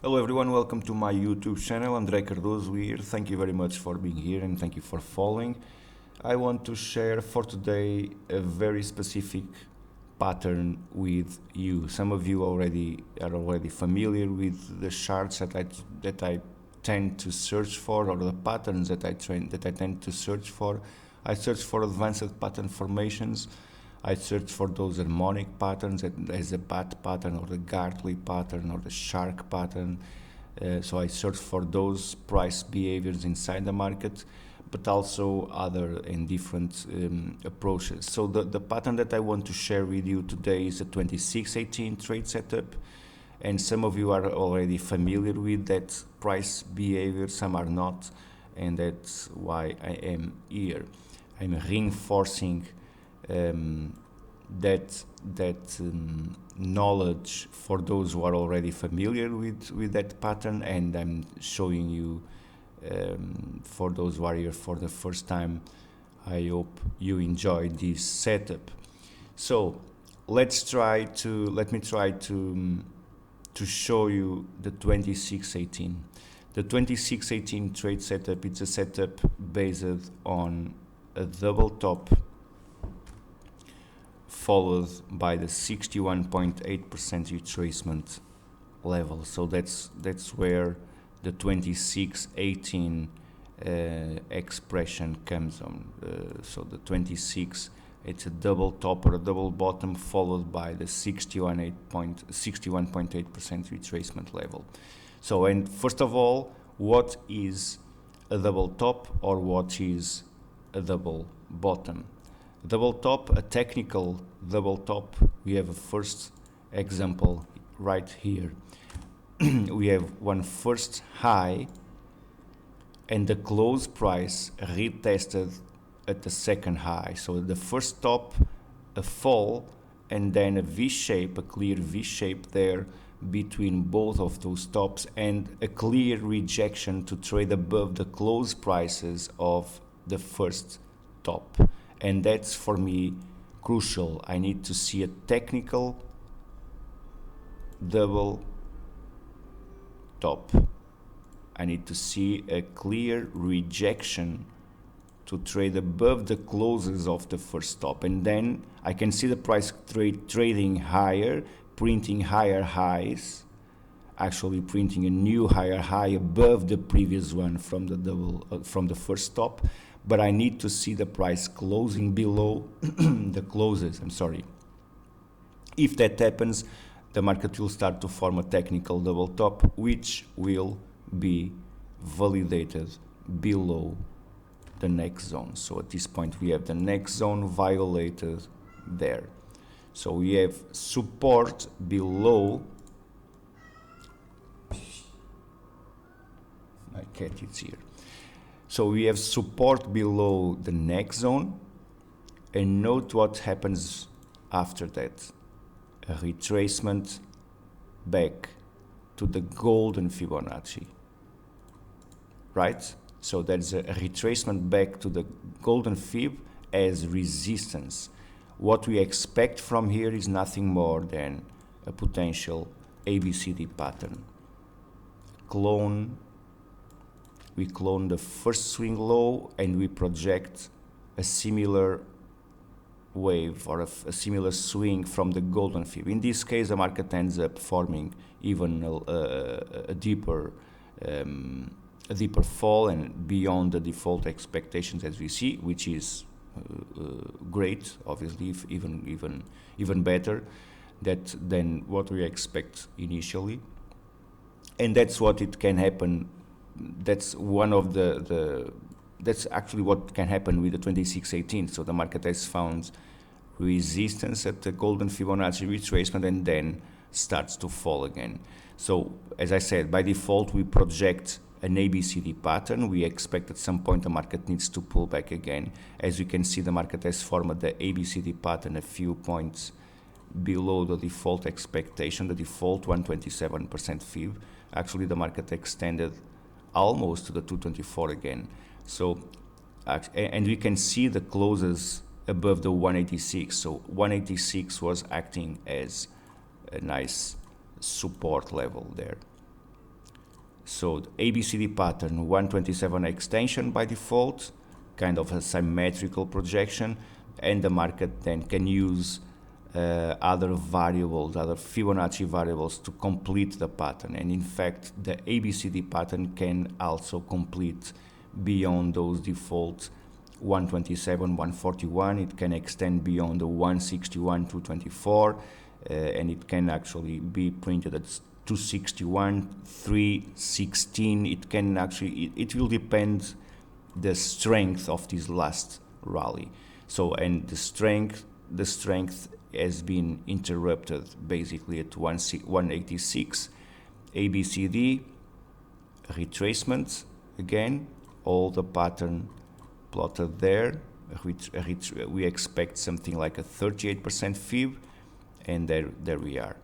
Hello everyone, welcome to my YouTube channel. André Cardoso here. Thank you very much for being here and thank you for following. I want to share for today a very specific pattern with you. Some of you are already familiar with the charts that I tend to search for, or the patterns that I tend to search for. I search for advanced pattern formations. I search for those harmonic patterns as the bat pattern or the Gartley pattern or the shark pattern. So I search for those price behaviors inside the market, but also other and different approaches. So the pattern that I want to share with you today is a 2618 trade setup. And some of you are already familiar with that price behavior, some are not, and that's why I am here. I'm reinforcing that knowledge for those who are already familiar with that pattern, and I'm showing you for those who are here for the first time. I hope you enjoy this setup. So let me try to show you the 2618. The 2618 trade setup, it's a setup based on a double top followed by the 61.8% retracement level. So that's where the 2618 expression comes on. So the 26, it's a double top or a double bottom followed by the 61.8% retracement level. So, and first of all, what is a double top or what is a double bottom? Double top, a technical double top, we have a first example right here. We have one first high and the close price retested at the second high. So the first top, a fall, and then a V-shape, a clear V-shape there between both of those tops, and a clear rejection to trade above the close prices of the first top. And that's for me crucial. I need to see a technical double top. I need to see a clear rejection to trade above the closes of the first top, and then I can see the price trading higher, printing higher highs, actually printing a new higher high above the previous one from the first top. But I need to see the price closing below the closes. If that happens, the market will start to form a technical double top, which will be validated below the next zone. So at this point we have the next zone violated there. So we have support below, my cat is here. So we have support below the next zone, and note what happens after that. A retracement back to the golden Fibonacci, right? So there's a retracement back to the golden Fib as resistance. What we expect from here is nothing more than a potential ABCD pattern. We clone the first swing low and we project a similar wave or a similar swing from the golden Fib. In this case, the market ends up forming even a deeper fall and beyond the default expectations as we see, which is great, obviously, if even better than what we expect initially. And that's what it can happen. That's one of that's actually what can happen with the 2618. So the market has found resistance at the golden Fibonacci retracement and then starts to fall again. So as I said, by default we project an ABCD pattern. We expect at some point the market needs to pull back again. As you can see, the market has formed the ABCD pattern a few points below the default expectation, the default 127% Fib. Actually the market extended almost to the 224 again. So and we can see the closes above the 186. So 186 was acting as a nice support level there. So the ABCD pattern 127 extension by default, kind of a symmetrical projection, and the market then can use other variables, other Fibonacci variables to complete the pattern. And in fact, the ABCD pattern can also complete beyond those default 127, 141. It can extend beyond the 161, 224, and it can actually be printed at 261, 316. It can actually, it will depend the strength of this last rally. So, and the strength has been interrupted basically at 186. ABCD retracement again, all the pattern plotted there, which we expect something like a 38% fib, and there we are,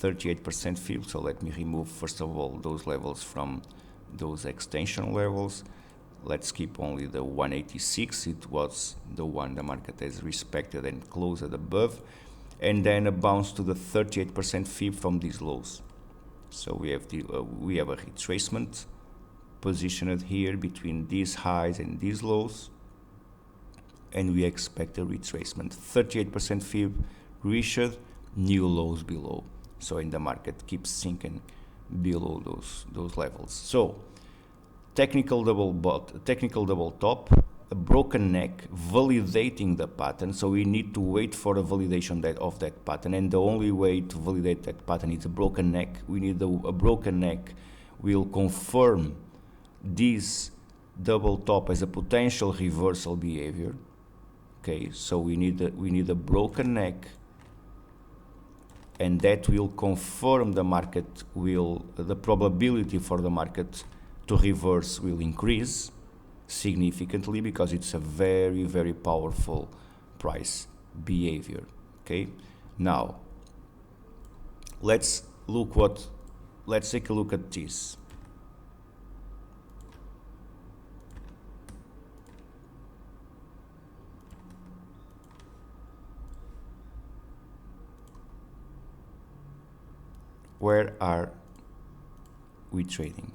38% fib. So let me remove first of all those levels from those extension levels. Let's keep only the 186. It was the one the market has respected and closed above, and then a bounce to the 38% fib from these lows. So we have a retracement positioned here between these highs and these lows, and we expect a retracement. 38% fib reached, new lows below. So in the market keeps sinking below those levels. So technical double top, a broken neck, validating the pattern. So we need to wait for a validation of that pattern, and the only way to validate that pattern is a broken neck. We need a broken neck will confirm this double top as a potential reversal behavior. Okay, so we need a broken neck, and that will confirm the probability for the market to reverse will increase significantly, because it's a very, very powerful price behavior. Okay, now let's take a look at this. Where are we trading?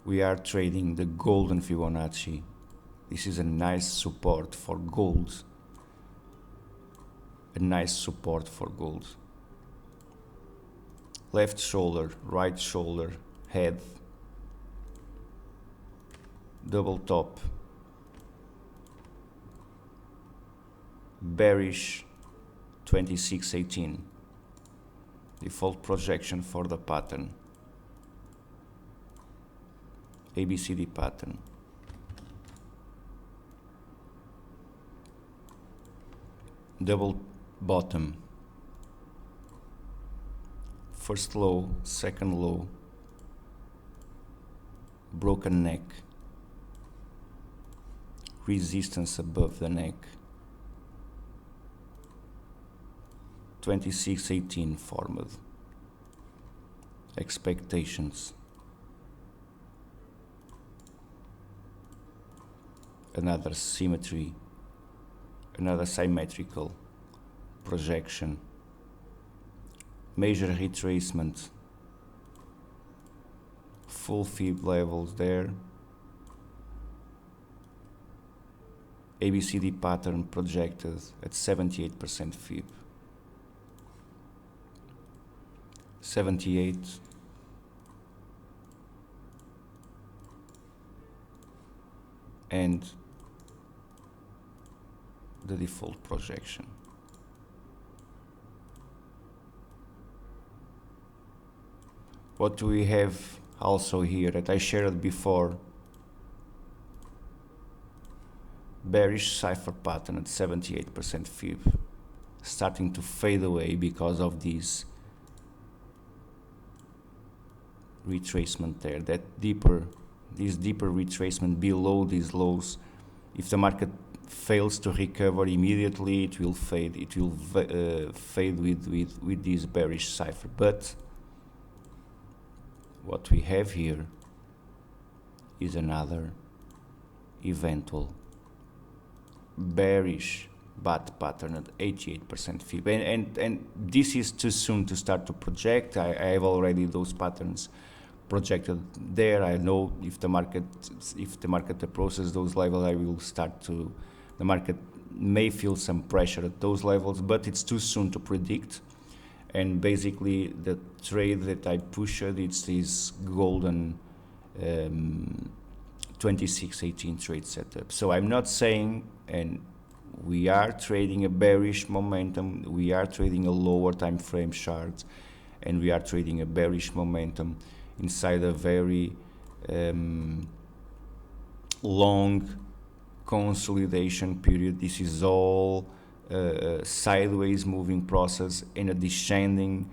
We are trading the golden Fibonacci. This is a nice support for gold. A nice support for gold. Left shoulder, right shoulder, head, double top, bearish 2618. Default projection for the pattern. ABCD pattern. Double bottom. First low, second low. Broken neck. Resistance above the neck. 2618 formed. Expectations. Another symmetry, another symmetrical projection. Major retracement. Full fib levels there. ABCD pattern projected at 78% fib. 78, and the default projection. What do we have also here that I shared before? Bearish cipher pattern at 78% fib, starting to fade away because of this retracement there, this deeper retracement below these lows. If the market fails to recover immediately, it will fade. It will fade with this bearish cipher. But what we have here is another eventual bearish bat pattern at 88% fib, and this is too soon to start to project. I have already those patterns projected there. I know if the market approaches those levels, I will start to, the market may feel some pressure at those levels, but it's too soon to predict. And basically the trade that I pushed, it's this golden 2618 trade setup. So I'm not saying, and we are trading a bearish momentum, we are trading a lower time frame chart, and we are trading a bearish momentum inside a very long consolidation period. This is all sideways moving process in a descending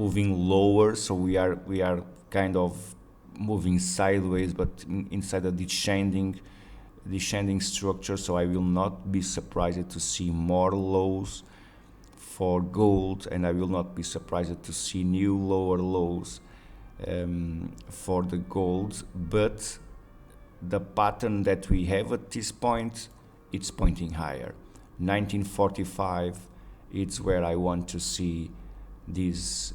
moving lower, so we are kind of moving sideways, but inside a descending structure. So I will not be surprised to see more lows for gold, and I will not be surprised to see new lower lows for the gold. But the pattern that we have at this point, it's pointing higher. 1945, it's where I want to see this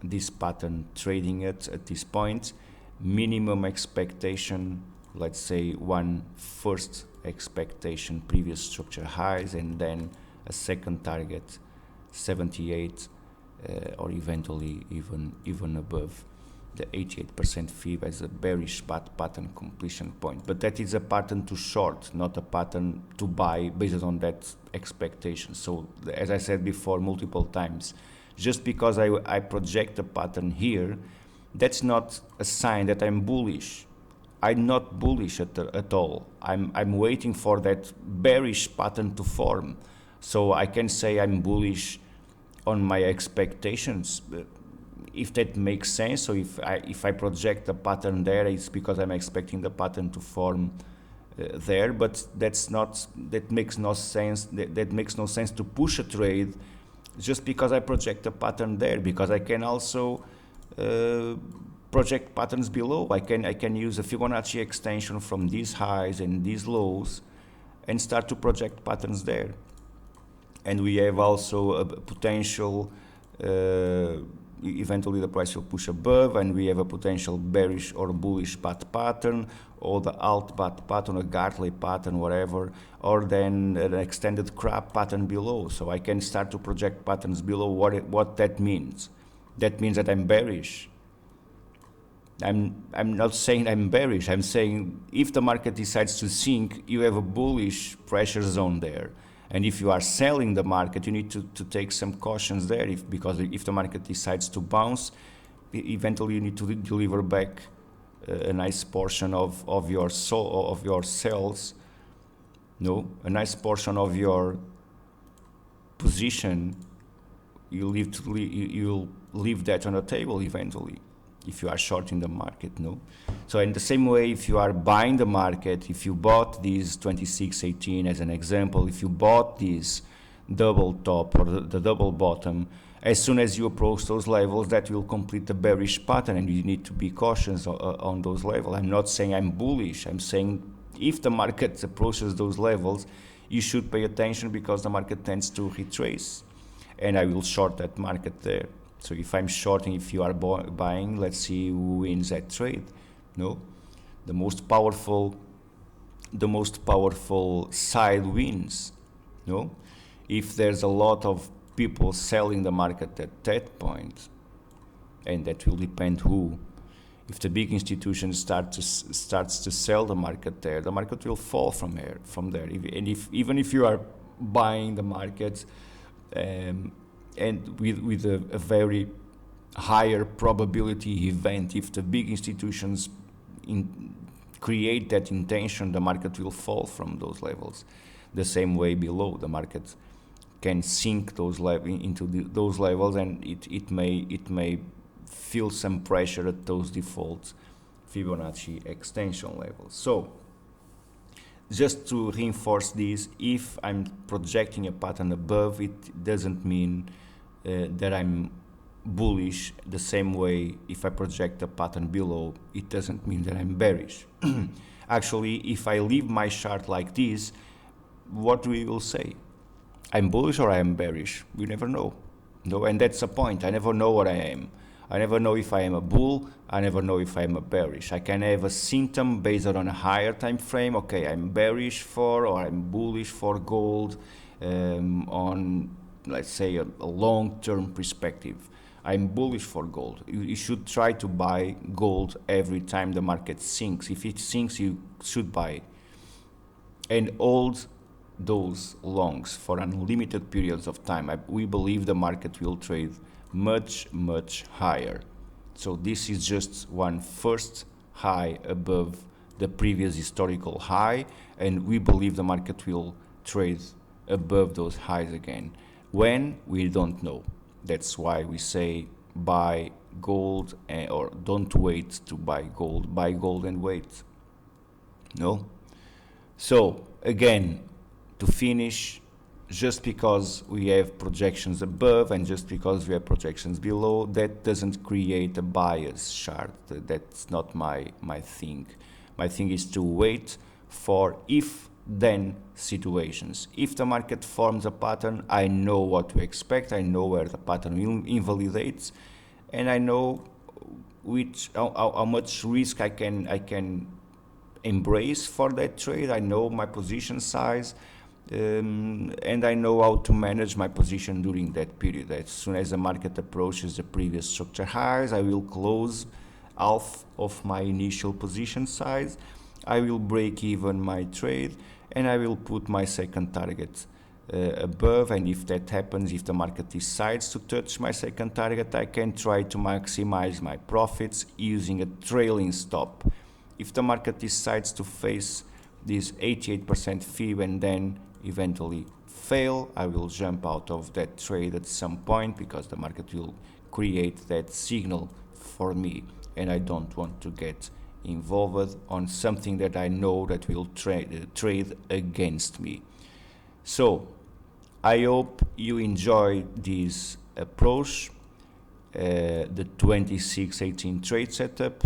this pattern trading at this point. Minimum expectation, let's say one first expectation, previous structure highs, and then a second target 78 or eventually even above the 88% fib as a bearish pattern completion point. But that is a pattern to short, not a pattern to buy based on that expectation. So as I said before multiple times, just because I project a pattern here, that's not a sign that I'm bullish. I'm not bullish at all. I'm waiting for that bearish pattern to form, so I can say I'm bullish on my expectations, if that makes sense. So if I project a pattern there, it's because I'm expecting the pattern to form there. But that makes no sense. That makes no sense to push a trade just because I project a pattern there, because I can also project patterns below. I can use a Fibonacci extension from these highs and these lows and start to project patterns there. And we have also a potential, eventually the price will push above, and we have a potential bearish or bullish bat pattern, or the alt bat pattern, a Gartley pattern, whatever, or then an extended crab pattern below. So I can start to project patterns below. What that means? That means that I'm bearish. I'm not saying I'm bearish. I'm saying if the market decides to sink, you have a bullish pressure zone there. And if you are selling the market, you need to take some cautions there, because if the market decides to bounce, eventually you need to deliver back a nice portion of your sales, a nice portion of your position. You'll leave that on the table eventually, if you are shorting the market, So in the same way, if you are buying the market, if you bought these 2618 as an example, if you bought this double top or the double bottom, as soon as you approach those levels, that will complete the bearish pattern, and you need to be cautious on those levels. I'm not saying I'm bullish. I'm saying if the market approaches those levels, you should pay attention, because the market tends to retrace, and I will short that market there. So if I'm shorting, if you are buying, let's see who wins that trade. The most powerful side wins. If there's a lot of people selling the market at that point, and that will depend who. If the big institutions starts to sell the market there, the market will fall from there. And even if you are buying the market, and with a very higher probability event, if the big institutions create that intention, the market will fall from those levels. The same way below, the market can sink into those levels, and it may feel some pressure at those default Fibonacci extension levels. So just to reinforce this, if I'm projecting a pattern above, it doesn't mean that I'm bullish. The same way, if I project a pattern below, it doesn't mean that I'm bearish. Actually, if I leave my chart like this, what we will say? I'm bullish or I am bearish? We never know. And that's the point. I never know what I am. I never know if I am a bull. I never know if I am a bearish. I can have a symptom based on a higher time frame. Okay, I'm bearish for, or I'm bullish for gold on, let's say, a long-term perspective. I'm bullish for gold. You should try to buy gold every time the market sinks. If it sinks, you should buy and hold those longs for unlimited periods of time. We believe the market will trade much, much higher. So this is just one first high above the previous historical high, and we believe the market will trade above those highs again. When? We don't know. That's why we say buy gold, or don't wait to buy gold and wait. No? So again, to finish, just because we have projections above and just because we have projections below, that doesn't create a bias chart. That's not my thing. My thing is to wait for if-then situations. If the market forms a pattern, I know what to expect. I know where the pattern will invalidate, and I know how much risk I can embrace for that trade. I know my position size, and I know how to manage my position during that period. As soon as the market approaches the previous structure highs, I will close half of my initial position size. I will break even my trade, and I will put my second target above. And if that happens, if the market decides to touch my second target, I can try to maximize my profits using a trailing stop. If the market decides to face this 88% fib and then eventually fail, I will jump out of that trade at some point, because the market will create that signal for me, and I don't want to get involved on something that I know that will trade against me. So I hope you enjoy this approach, the 2618 trade setup,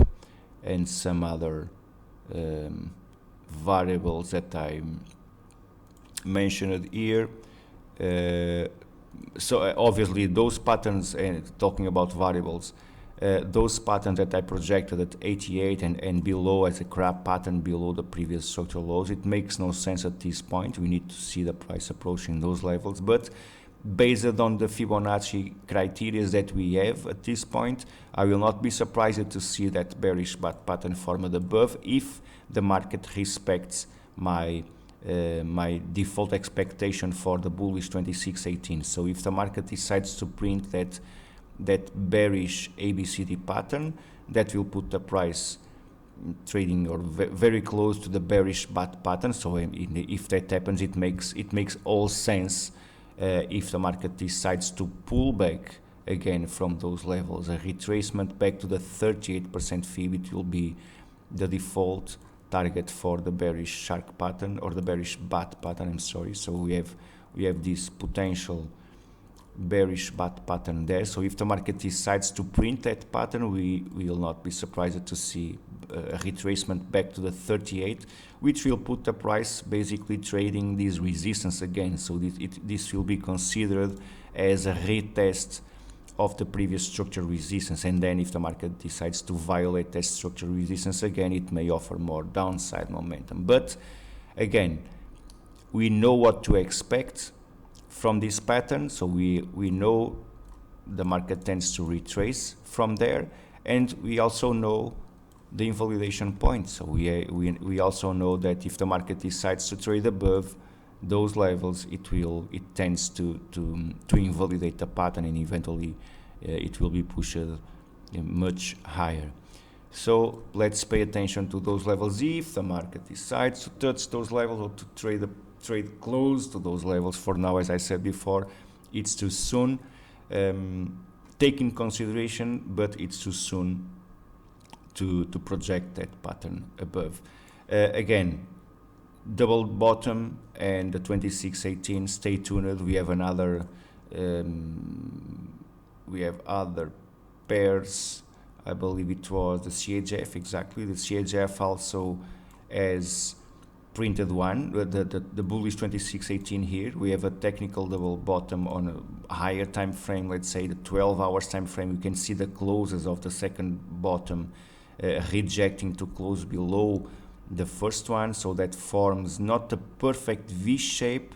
and some other variables that I mentioned here. So obviously those patterns, and talking about variables, those patterns that I projected at 88 and below as a crab pattern below the previous structural lows, it makes no sense at this point. We need to see the price approaching those levels, but based on the Fibonacci criteria that we have at this point, I will not be surprised to see that bearish pattern formed above if the market respects my default expectation for the bullish 2618. So if the market decides to print that bearish ABCD pattern, that will put the price trading or very close to the bearish bat pattern. So if that happens, it makes all sense. If the market decides to pull back again from those levels, a retracement back to the 38% fib, it will be the default target for the bearish shark pattern, or the bearish bat pattern, I'm sorry. So we have this potential bearish bat pattern there. So if the market decides to print that pattern, we will not be surprised to see a retracement back to the 38, which will put the price basically trading this resistance again. So this will be considered as a retest of the previous structural resistance, and then if the market decides to violate that structural resistance again, it may offer more downside momentum. But again, we know what to expect from this pattern, so we know the market tends to retrace from there, and we also know the invalidation point. So we also know that if the market decides to trade above those levels, it tends to invalidate the pattern, and eventually it will be pushed much higher. So let's pay attention to those levels. If the market decides to touch those levels or to trade close to those levels, for now, as I said before, it's too soon. Take in consideration, but it's too soon to project that pattern above. Again, double bottom and the 2618, stay tuned. We have other pairs. I believe it was the CHF, exactly. The CHF also has printed one, the bullish 2618 here. We have a technical double bottom on higher time frame, let's say the 12 hours time frame, you can see the closes of the second bottom rejecting to close below the first one, so that forms not a perfect V shape,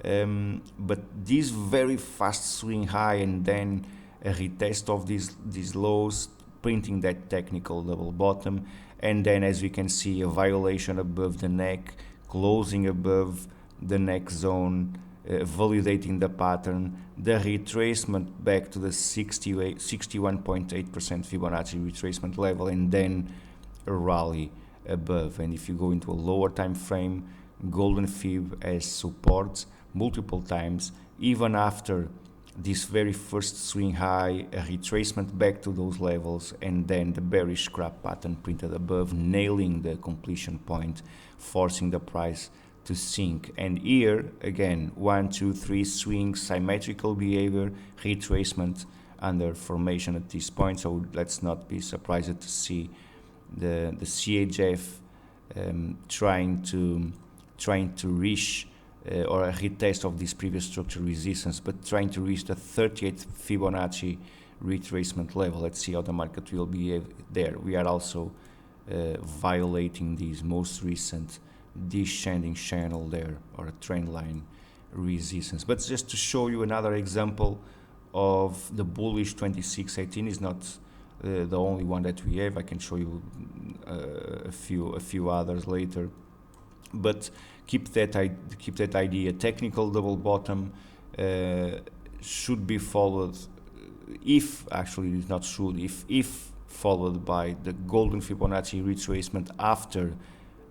but this very fast swing high and then a retest of these lows, printing that technical double bottom, and then as we can see a violation above the neck, closing above the neck zone, validating the pattern, the retracement back to the 61.8% Fibonacci retracement level, and then a rally above. And if you go into a lower time frame, golden fib as supports multiple times, even after this very first swing high, a retracement back to those levels, and then the bearish scrap pattern printed above, nailing the completion point, forcing the price to sink. And here again, 1, 2, 3 swings, symmetrical behavior, retracement under formation at this point. So let's not be surprised to see the CHF trying to reach or a retest of this previous structure resistance, but trying to reach the 38th Fibonacci retracement level. Let's see how the market will behave there. We are also violating this most recent descending channel there, or a trend line resistance. But just to show you another example of the bullish 2618 is not the only one that we have. I can show you a few others later, but keep that idea. Technical double bottom should be followed, if actually it's not should, if followed by the golden Fibonacci retracement after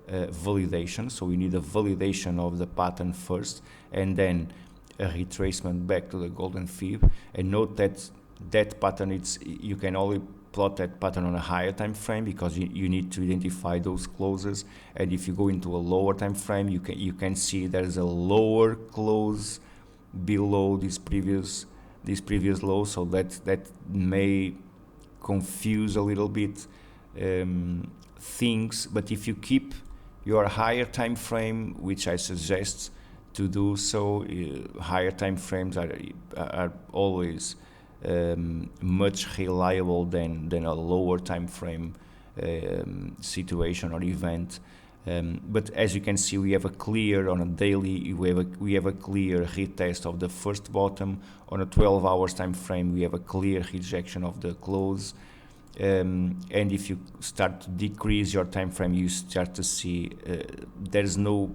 validation. So we need a validation of the pattern first, and then a retracement back to the golden fib. And note that that pattern, you can only plot that pattern on a higher time frame, because you need to identify those closes. And if you go into a lower time frame, you can see there's a lower close below this previous low, so that may confuse a little bit things. But if you keep your higher time frame, which I suggest to do so, higher time frames are always much reliable than a lower time frame situation or event. But as you can see, we have a clear, on a daily, we have a clear retest of the first bottom. On a 12 hours time frame, we have a clear rejection of the close. And if you start to decrease your time frame, you start to see there's no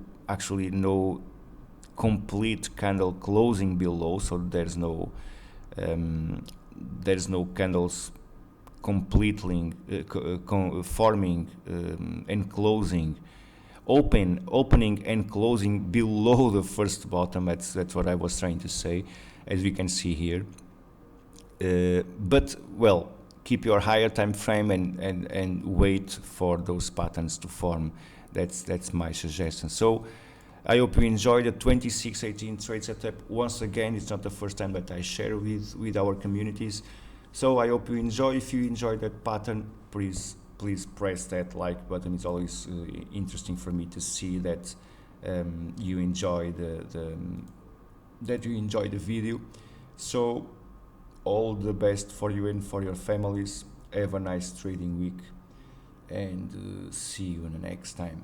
complete candle closing below, so there's no candles completely forming and closing, opening and closing below the first bottom. That's what I was trying to say, as we can see here. But well, keep your higher time frame and wait for those patterns to form. That's my suggestion. So I hope you enjoyed the 2618 trade setup. Once again, it's not the first time that I share with our communities. So I hope you enjoy. If you enjoy that pattern, please press that like button. It's always interesting for me to see that you enjoy the video. So all the best for you and for your families. Have a nice trading week, and see you in the next time.